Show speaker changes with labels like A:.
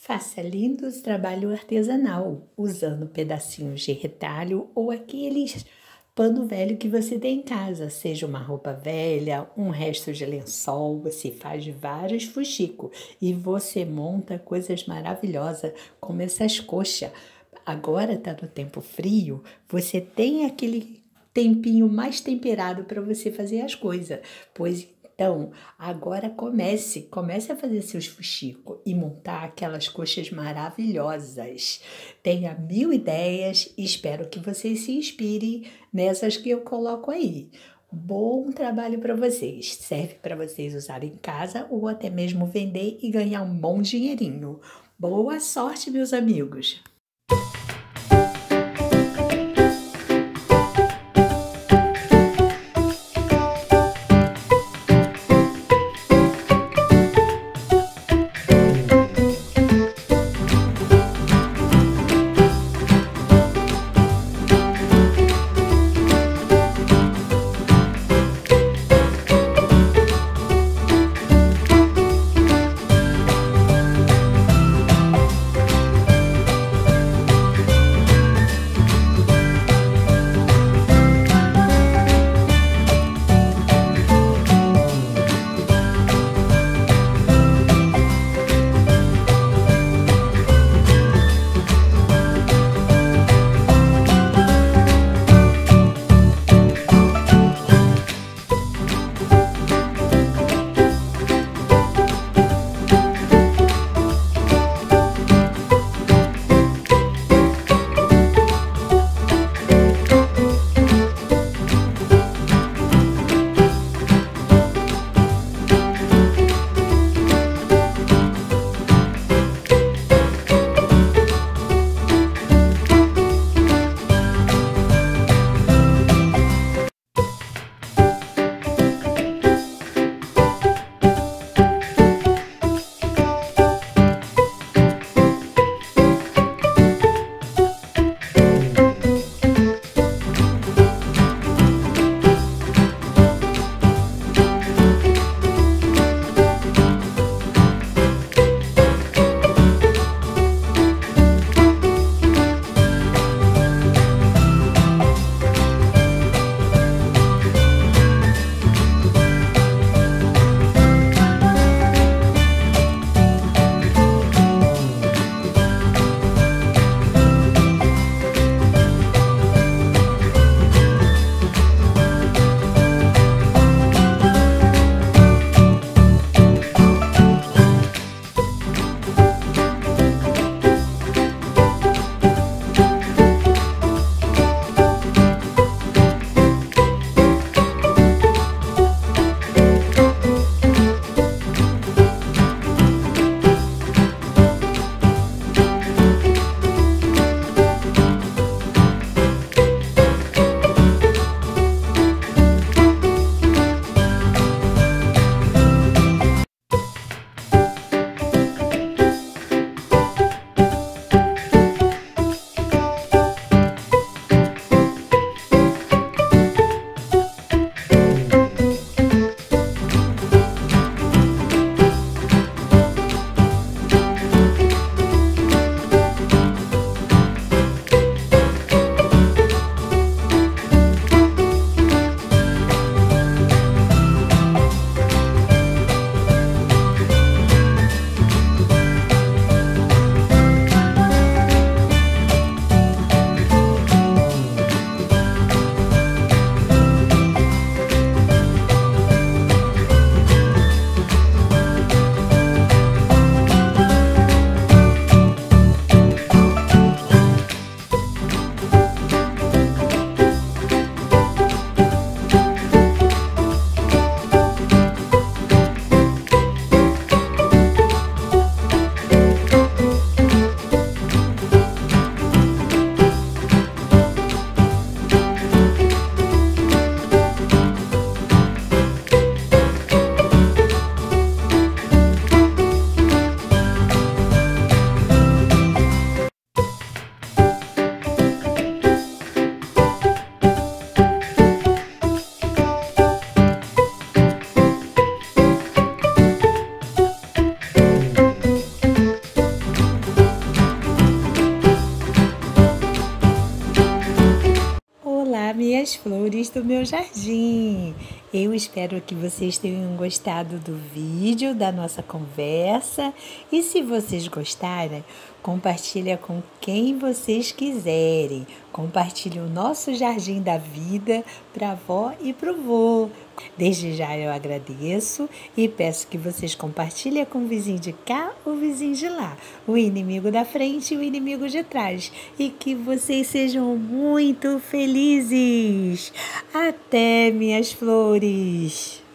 A: Faça lindos trabalho artesanal, usando pedacinhos de retalho ou aqueles pano velho que você tem em casa, seja uma roupa velha, um resto de lençol, você faz vários fuxico e você monta coisas maravilhosas, como essas coxas. Agora tá no tempo frio, você tem aquele tempinho mais temperado para você fazer as coisas. Pois então, agora comece a fazer seus fuxicos e montar aquelas coxas maravilhosas. Tenha mil ideias e espero que vocês se inspirem nessas que eu coloco aí. Bom trabalho para vocês. Serve para vocês usarem em casa ou até mesmo vender e ganhar um bom dinheirinho. Boa sorte, meus amigos! do meu jardim. Eu espero que vocês tenham gostado do vídeo, da nossa conversa. E se vocês gostarem, compartilha com quem vocês quiserem. Compartilhe o nosso Jardim da Vida para a avó e para o vô. Desde já eu agradeço e peço que vocês compartilhem com o vizinho de cá, o vizinho de lá, o inimigo da frente e o inimigo de trás. E que vocês sejam muito felizes. Até, minhas flores!